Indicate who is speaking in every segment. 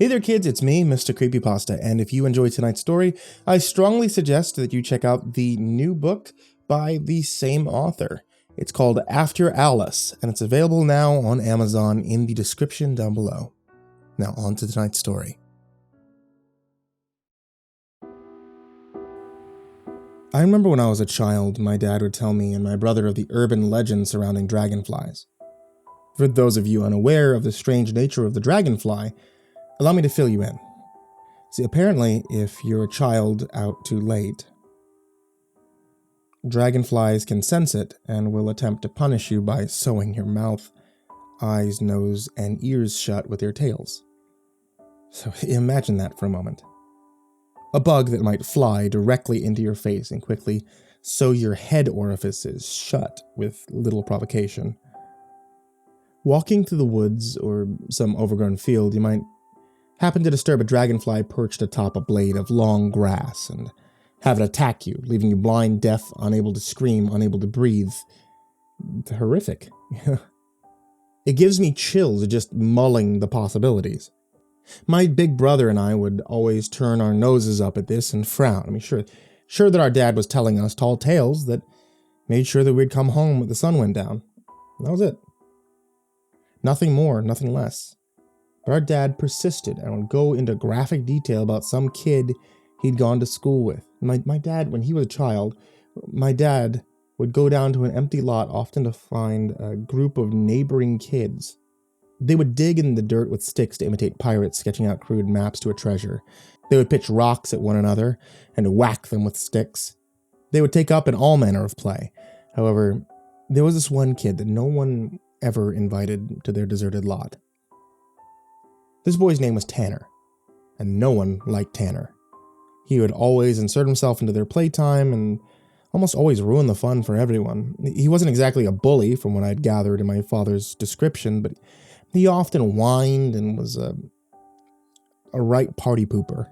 Speaker 1: Hey there kids, it's me, MrCreepyPasta, and if you enjoyed tonight's story, I strongly suggest that you check out the new book by the same author. It's called After Alice, and it's available now on Amazon in the description down below. Now on to tonight's story. I remember when I was a child, my dad would tell me and my brother of the urban legend surrounding dragonflies. For those of you unaware of the strange nature of the dragonfly, allow me to fill you in. See, apparently, if you're a child out too late, dragonflies can sense it and will attempt to punish you by sewing your mouth, eyes, nose, and ears shut with their tails. So imagine that for a moment. A bug that might fly directly into your face and quickly sew your head orifices shut with little provocation. Walking through the woods or some overgrown field, you might happen to disturb a dragonfly perched atop a blade of long grass and have it attack you, leaving you blind, deaf, unable to scream, unable to breathe. Horrific. It gives me chills just mulling the possibilities. My big brother and I would always turn our noses up at this and frown. I mean, sure that our dad was telling us tall tales that made sure that we'd come home when the sun went down. That was it. Nothing more, nothing less. But our dad persisted and would go into graphic detail about some kid he'd gone to school with. My dad, when he was a child, my dad would go down to an empty lot often to find a group of neighboring kids. They would dig in the dirt with sticks to imitate pirates sketching out crude maps to a treasure. They would pitch rocks at one another and whack them with sticks. They would take up in all manner of play. However, there was this one kid that no one ever invited to their deserted lot. This boy's name was Tanner, and no one liked Tanner. He would always insert himself into their playtime and almost always ruin the fun for everyone. He wasn't exactly a bully from what I'd gathered in my father's description, but he often whined and was a right party pooper.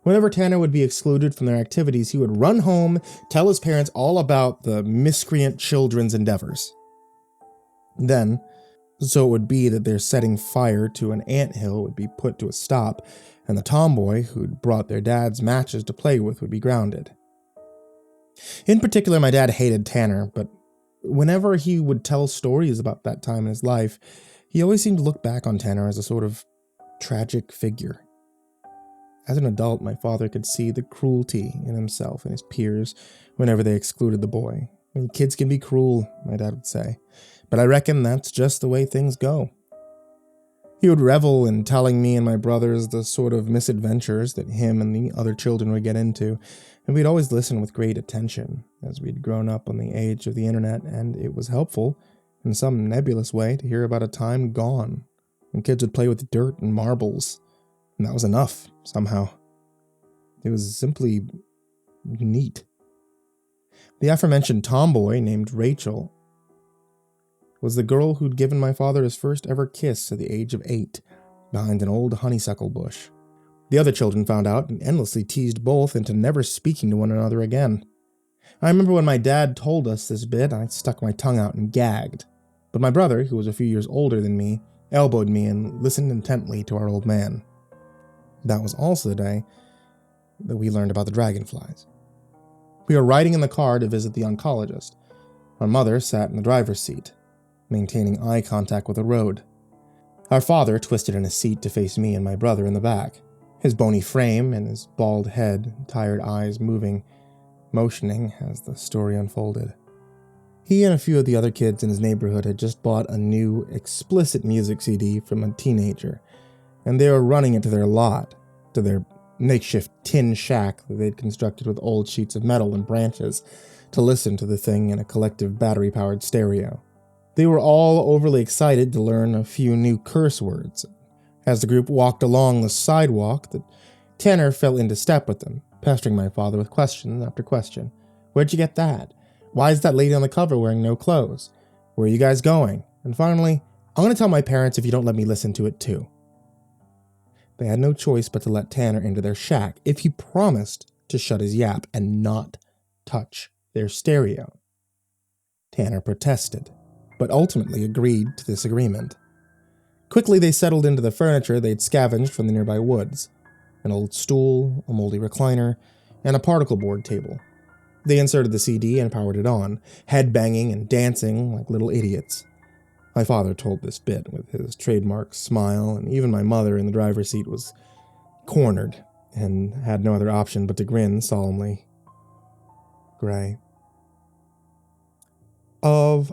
Speaker 1: Whenever Tanner would be excluded from their activities, he would run home, tell his parents all about the miscreant children's endeavors. Then, so it would be that their setting fire to an anthill would be put to a stop, and the tomboy who'd brought their dad's matches to play with would be grounded. In particular, my dad hated Tanner, but whenever he would tell stories about that time in his life, he always seemed to look back on Tanner as a sort of tragic figure. As an adult, my father could see the cruelty in himself and his peers whenever they excluded the boy. I mean, kids can be cruel, my dad would say, but I reckon that's just the way things go. He would revel in telling me and my brothers the sort of misadventures that him and the other children would get into, and we'd always listen with great attention, as we'd grown up on the age of the internet, and it was helpful, in some nebulous way, to hear about a time gone, when kids would play with dirt and marbles, and that was enough, somehow. It was simply neat. The aforementioned tomboy, named Rachel, was the girl who'd given my father his first ever kiss at the age of 8, behind an old honeysuckle bush. The other children found out and endlessly teased both into never speaking to one another again. I remember when my dad told us this bit, I stuck my tongue out and gagged. But my brother, who was a few years older than me, elbowed me and listened intently to our old man. That was also the day that we learned about the dragonflies. We were riding in the car to visit the oncologist. Our mother sat in the driver's seat, maintaining eye contact with the road. Our father twisted in his seat to face me and my brother in the back, his bony frame and his bald head, tired eyes motioning as the story unfolded. He and a few of the other kids in his neighborhood had just bought a new, explicit music CD from a teenager, and they were running it to their lot, to their makeshift tin shack that they'd constructed with old sheets of metal and branches, to listen to the thing in a collective battery-powered stereo. They were all overly excited to learn a few new curse words. As the group walked along the sidewalk, the Tanner fell into step with them, pestering my father with question after question. Where'd you get that? Why is that lady on the cover wearing no clothes? Where are you guys going? And finally, I'm going to tell my parents if you don't let me listen to it too. They had no choice but to let Tanner into their shack if he promised to shut his yap and not touch their stereo. Tanner protested, but ultimately agreed to this agreement. Quickly they settled into the furniture they'd scavenged from the nearby woods. An old stool, a moldy recliner, and a particle board table. They inserted the CD and powered it on, head-banging and dancing like little idiots. My father told this bit with his trademark smile, and even my mother in the driver's seat was cornered and had no other option but to grin solemnly. Gray. Of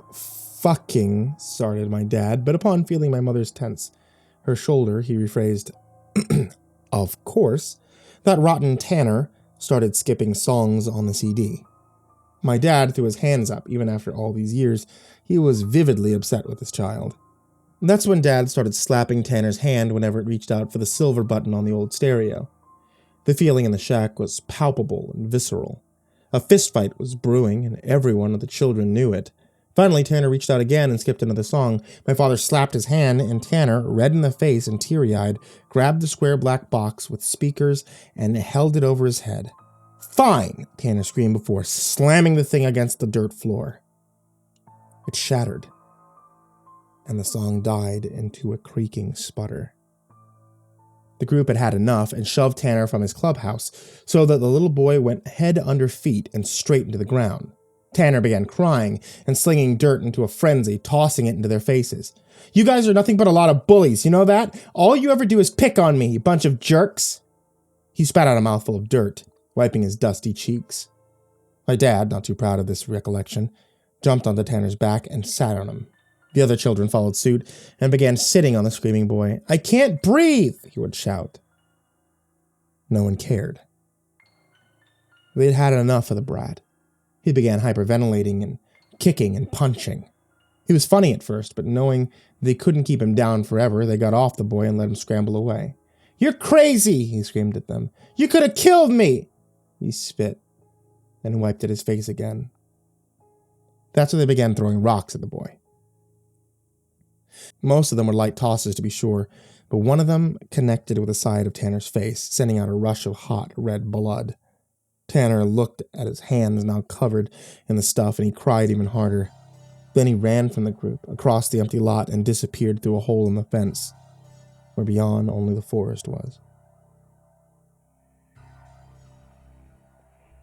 Speaker 1: fucking, started my dad, but upon feeling my mother's tense her shoulder, he rephrased, of course, that rotten Tanner started skipping songs on the CD. My dad threw his hands up. Even after all these years, he was vividly upset with his child. That's when Dad started slapping Tanner's hand whenever it reached out for the silver button on the old stereo. The feeling in the shack was palpable and visceral. A fistfight was brewing, and every one of the children knew it. Finally, Tanner reached out again and skipped another song. My father slapped his hand, and Tanner, red in the face and teary-eyed, grabbed the square black box with speakers and held it over his head. Fine, Tanner screamed before slamming the thing against the dirt floor. It shattered, and the song died into a creaking sputter. The group had had enough and shoved Tanner from his clubhouse so that the little boy went head under feet and straight into the ground. Tanner began crying and slinging dirt into a frenzy, tossing it into their faces. You guys are nothing but a lot of bullies, you know that? All you ever do is pick on me, you bunch of jerks. He spat out a mouthful of dirt, wiping his dusty cheeks. My dad, not too proud of this recollection, jumped onto Tanner's back and sat on him. The other children followed suit and began sitting on the screaming boy. I can't breathe, he would shout. No one cared. They'd had enough of the brat. He began hyperventilating and kicking and punching. He was funny at first, but knowing they couldn't keep him down forever, they got off the boy and let him scramble away. You're crazy, he screamed at them. You could have killed me. He spit and wiped at his face again. That's when they began throwing rocks at the boy. Most of them were light tosses, to be sure, but one of them connected with the side of Tanner's face, sending out a rush of hot red blood. Tanner looked at his hands now covered in the stuff, and he cried even harder. Then he ran from the group, across the empty lot, and disappeared through a hole in the fence, where beyond only the forest was.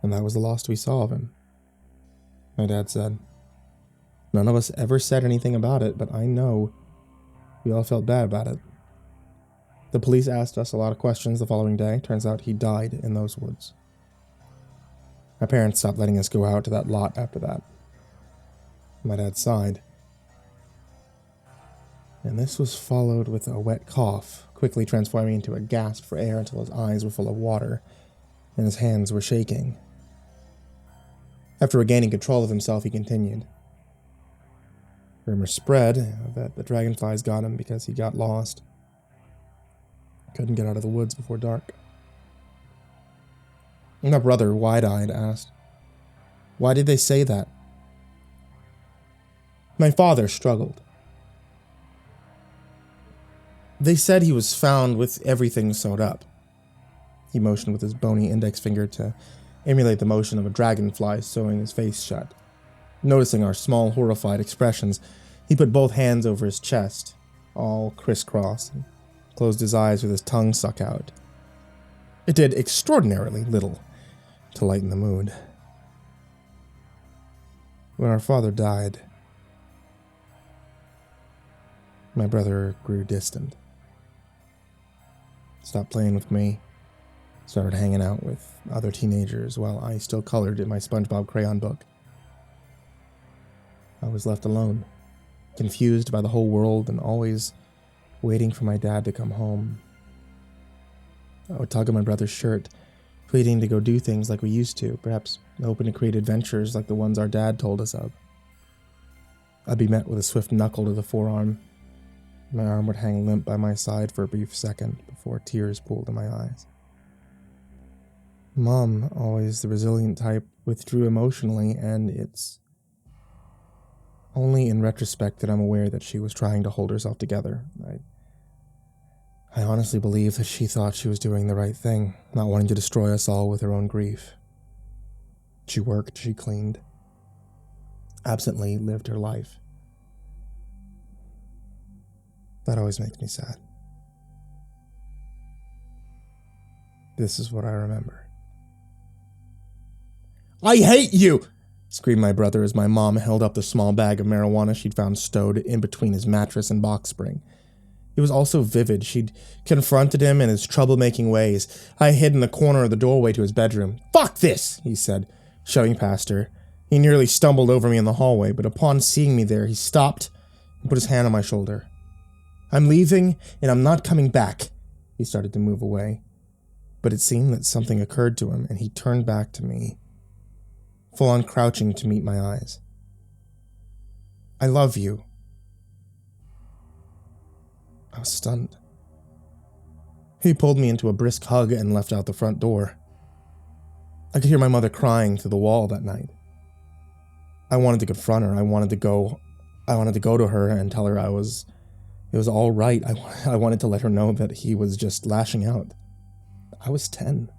Speaker 1: And that was the last we saw of him, my dad said. None of us ever said anything about it, but I know we all felt bad about it. The police asked us a lot of questions the following day. Turns out he died in those woods. My parents stopped letting us go out to that lot after that. My dad sighed. And this was followed with a wet cough, quickly transforming into a gasp for air until his eyes were full of water and his hands were shaking. After regaining control of himself, he continued. Rumors spread that the dragonflies got him because he got lost. Couldn't get out of the woods before dark. My brother, wide-eyed, asked, Why did they say that? My father struggled. They said he was found with everything sewed up. He motioned with his bony index finger to emulate the motion of a dragonfly sewing his face shut. Noticing our small, horrified expressions, he put both hands over his chest, all crisscross, and closed his eyes with his tongue stuck out. It did extraordinarily little to lighten the mood. When our father died, my brother grew distant. Stopped playing with me, started hanging out with other teenagers while I still colored in my SpongeBob crayon book. I was left alone, confused by the whole world and always waiting for my dad to come home. I would tug on my brother's shirt, pleading to go do things like we used to, perhaps hoping to create adventures like the ones our dad told us of. I'd be met with a swift knuckle to the forearm. My arm would hang limp by my side for a brief second before tears pooled in my eyes. Mom, always the resilient type, withdrew emotionally, and it's only in retrospect that I'm aware that she was trying to hold herself together. I honestly believe that she thought she was doing the right thing, not wanting to destroy us all with her own grief. She worked, she cleaned, absently lived her life. That always makes me sad. This is what I remember. "I hate you!" screamed my brother as my mom held up the small bag of marijuana she'd found stowed in between his mattress and box spring. It was all so vivid. She'd confronted him in his troublemaking ways. I hid in the corner of the doorway to his bedroom. "Fuck this!" he said, shoving past her. He nearly stumbled over me in the hallway, but upon seeing me there, he stopped and put his hand on my shoulder. "I'm leaving, and I'm not coming back." He started to move away, but it seemed that something occurred to him, and he turned back to me, full on crouching to meet my eyes. "I love you." I was stunned. He pulled me into a brisk hug and left out the front door. I could hear my mother crying through the wall that night. I wanted to confront her. I wanted to go to her and tell her it was all right. I wanted to let her know that he was just lashing out. I was 10.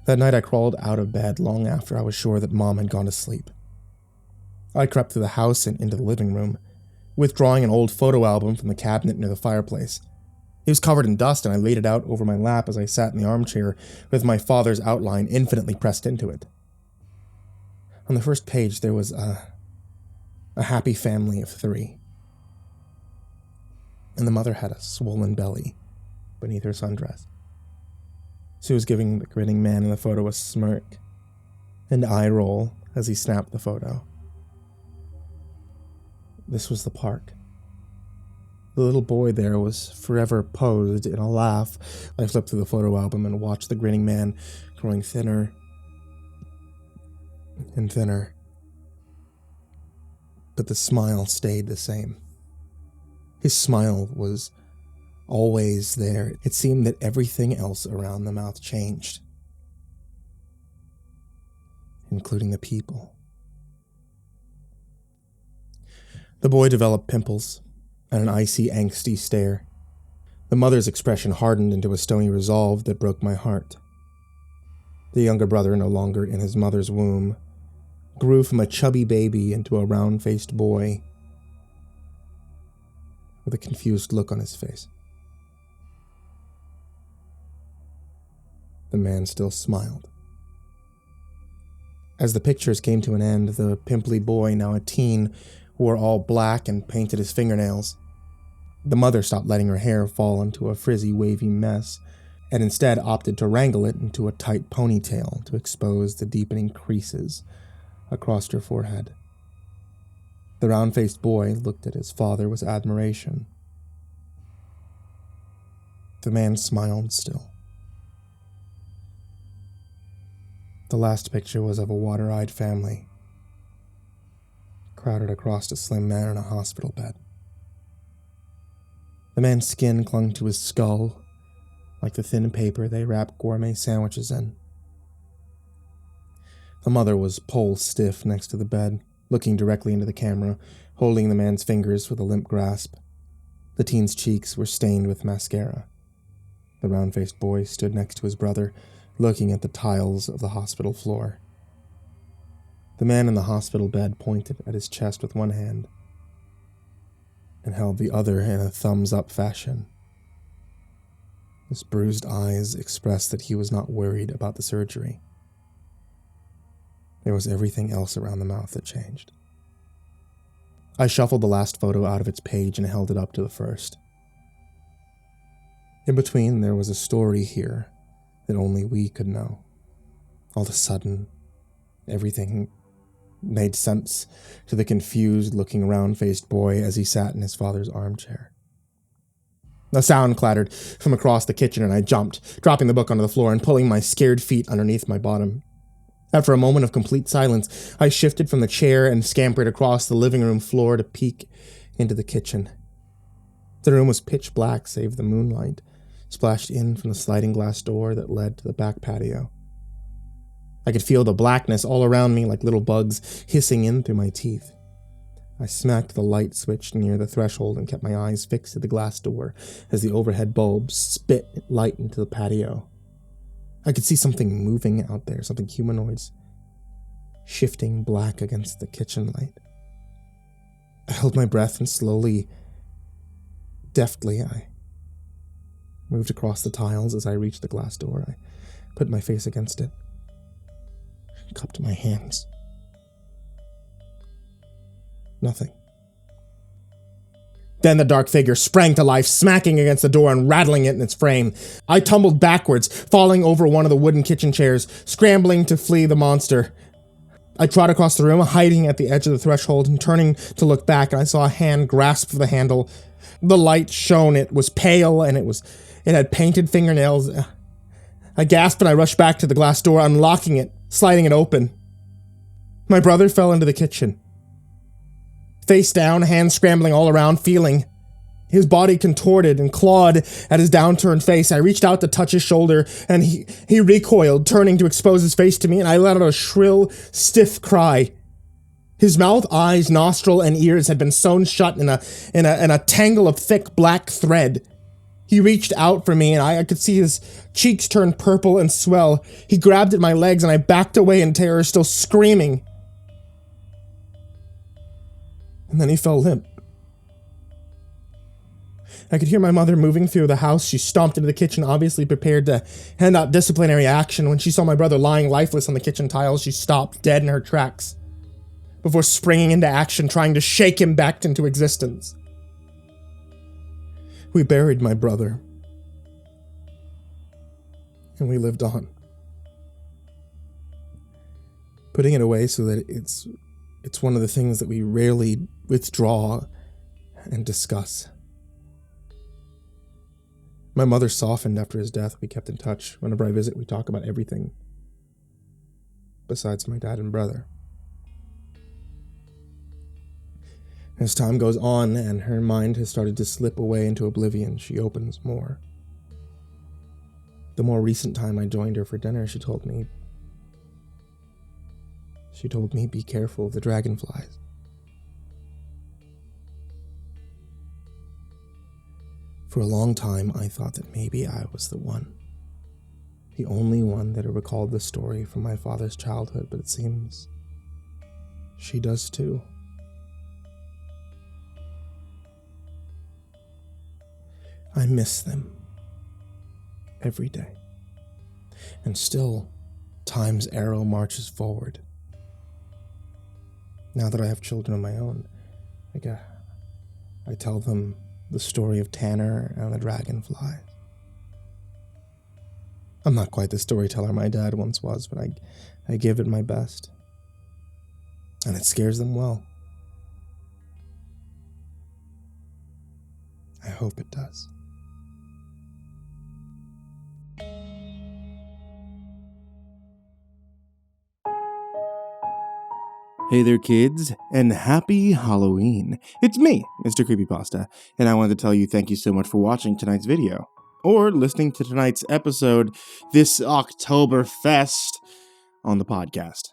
Speaker 1: That night I crawled out of bed long after I was sure that Mom had gone to sleep. I crept through the house and into the living room, withdrawing an old photo album from the cabinet near the fireplace. It was covered in dust, and I laid it out over my lap as I sat in the armchair with my father's outline infinitely pressed into it. On the first page there was a happy family of 3. And the mother had a swollen belly beneath her sundress. She was giving the grinning man in the photo a smirk and eye roll as he snapped the photo. This was the park. The little boy there was forever posed in a laugh. I flipped through the photo album and watched the grinning man growing thinner and thinner. But the smile stayed the same. His smile was always there. It seemed that everything else around the mouth changed, including the people. The boy developed pimples and an icy, angsty stare. The mother's expression hardened into a stony resolve that broke my heart. The younger brother, no longer in his mother's womb, grew from a chubby baby into a round-faced boy with a confused look on his face. The man still smiled. As the pictures came to an end, the pimply boy, now a teen, wore all black and painted his fingernails. The mother stopped letting her hair fall into a frizzy, wavy mess, and instead opted to wrangle it into a tight ponytail to expose the deepening creases across her forehead. The round-faced boy looked at his father with admiration. The man smiled still. The last picture was of a water-eyed family, crowded across a slim man in a hospital bed. The man's skin clung to his skull, like the thin paper they wrap gourmet sandwiches in. The mother was pole-stiff next to the bed, looking directly into the camera, holding the man's fingers with a limp grasp. The teen's cheeks were stained with mascara. The round-faced boy stood next to his brother, looking at the tiles of the hospital floor. The man in the hospital bed pointed at his chest with one hand and held the other in a thumbs-up fashion. His bruised eyes expressed that he was not worried about the surgery. There was everything else around the mouth that changed. I shuffled the last photo out of its page and held it up to the first. In between, there was a story here that only we could know. All of a sudden, everything made sense to the confused-looking round-faced boy as he sat in his father's armchair. A sound clattered from across the kitchen, and I jumped, dropping the book onto the floor and pulling my scared feet underneath my bottom. After a moment of complete silence, I shifted from the chair and scampered across the living room floor to peek into the kitchen. The room was pitch black save the moonlight splashed in from the sliding glass door that led to the back patio. I could feel the blackness all around me like little bugs hissing in through my teeth. I smacked the light switch near the threshold and kept my eyes fixed at the glass door as the overhead bulb spit light into the patio. I could see something moving out there, something humanoid, shifting black against the kitchen light. I held my breath and slowly, deftly, I moved across the tiles. As I reached the glass door, I put my face against it, cupped my hands. Nothing. Then the dark figure sprang to life, smacking against the door and rattling it in its frame. I tumbled backwards, falling over one of the wooden kitchen chairs, scrambling to flee the monster. I trod across the room, hiding at the edge of the threshold, and turning to look back, and I saw a hand grasp the handle. The light shone. It was pale, and it had painted fingernails. I gasped, and I rushed back to the glass door, unlocking it, sliding it open. My brother fell into the kitchen. Face down, hands scrambling all around, feeling. His body contorted and clawed at his downturned face. I reached out to touch his shoulder, and he recoiled, turning to expose his face to me, and I let out a shrill, stiff cry. His mouth, eyes, nostril, and ears had been sewn shut in a tangle of thick black thread. He reached out for me, and I could see his cheeks turn purple and swell. He grabbed at my legs, and I backed away in terror, still screaming. And then he fell limp. I could hear my mother moving through the house. She stomped into the kitchen, obviously prepared to hand out disciplinary action. When she saw my brother lying lifeless on the kitchen tiles, she stopped dead in her tracks before springing into action, trying to shake him back into existence. We buried my brother, and we lived on, putting it away so that it's one of the things that we rarely withdraw and discuss. My mother softened after his death. We kept in touch. Whenever I visit, we talk about everything besides my dad and brother. As time goes on and her mind has started to slip away into oblivion, she opens more. The more recent time I joined her for dinner, she told me, be careful of the dragonflies. For a long time, I thought that maybe I was the one. The only one that had recalled the story from my father's childhood, but it seems she does too. I miss them every day. And still, time's arrow marches forward. Now that I have children of my own, I tell them the story of Tanner and the dragonflies. I'm not quite the storyteller my dad once was, but I give it my best. And it scares them well. I hope it does.
Speaker 2: Hey there, kids, and happy Halloween. It's me, MrCreepyPasta, and I wanted to tell you thank you so much for watching tonight's video, or listening to tonight's episode this Oktoberfest on the podcast.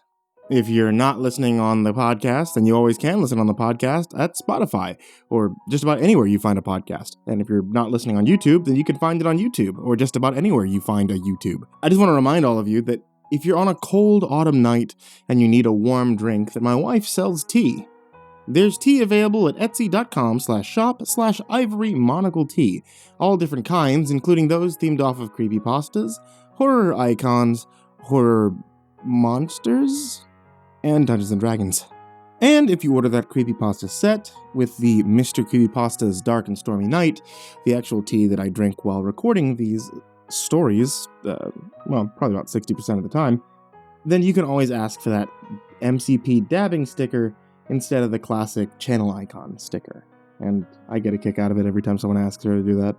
Speaker 2: If you're not listening on the podcast, then you always can listen on the podcast at Spotify, or just about anywhere you find a podcast. And if you're not listening on YouTube, then you can find it on YouTube, or just about anywhere you find a YouTube. I just want to remind all of you that if you're on a cold autumn night and you need a warm drink, that my wife sells tea. There's tea available at etsy.com/shop/ivory-monocle-tea. All different kinds, including those themed off of creepypastas, horror icons, horror monsters, and Dungeons & Dragons. And if you order that creepypasta set with the Mr. Creepypasta's Dark and Stormy Night, the actual tea that I drink while recording these stories, probably about 60% of the time, then you can always ask for that MCP dabbing sticker instead of the classic channel icon sticker. And I get a kick out of it every time someone asks her to do that.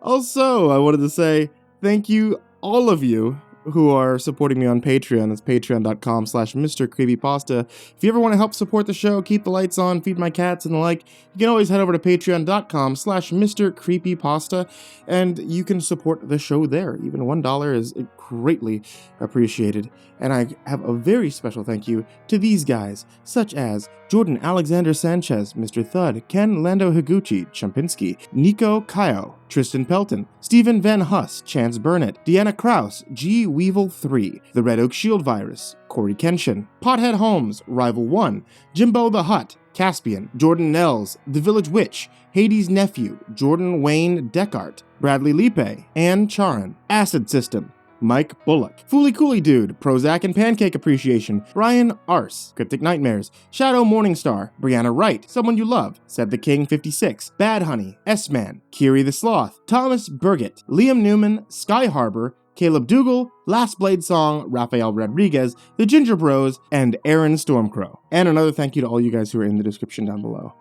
Speaker 2: Also, I wanted to say thank you, all of you who are supporting me on Patreon. That's patreon.com/MrCreepyPasta. If you ever want to help support the show, keep the lights on, feed my cats and the like, you can always head over to patreon.com/MrCreepyPasta, and you can support the show there. Even $1 is greatly appreciated. And I have a very special thank you to these guys, such as Jordan Alexander Sanchez, Mr. Thud, Ken Lando Higuchi, Chompski, Nico, kaeo, Tristain Pelton, Stephen VanHuss, Chance Burnett, Deanna Kraus, G. Weevil 3, TheRedOakShieldVirus, CoryxKenshin, Pothead Holmes, Rival 1, JimboTheHutt, Caspian, Jordan Nells, The Village Witch, Hades' Nephew, Jordan Wayne Deckard, Bradley Leipe, and Charron. Acid System, Mike Bullock, Fooly Cooly Dude, Prozac and Pancake Appreciation, Brian Arse, Cryptic Nightmares, Shadow Morningstar, Brianna Wright, Someone You Love, Said the King 56, Bad Honey, S-Man, Kiri the Sloth, Thomas Burgett, Liam Newman, Sky Harbor, Caleb Dougal, Last Blade Song, Rafael Rodriguez, The Ginger Bros, and Aaron Stormcrow. And another thank you to all you guys who are in the description down below.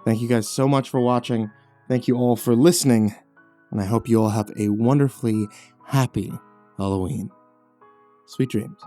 Speaker 2: Thank you guys so much for watching. Thank you all for listening. And I hope you all have a wonderfully happy Halloween. Sweet dreams.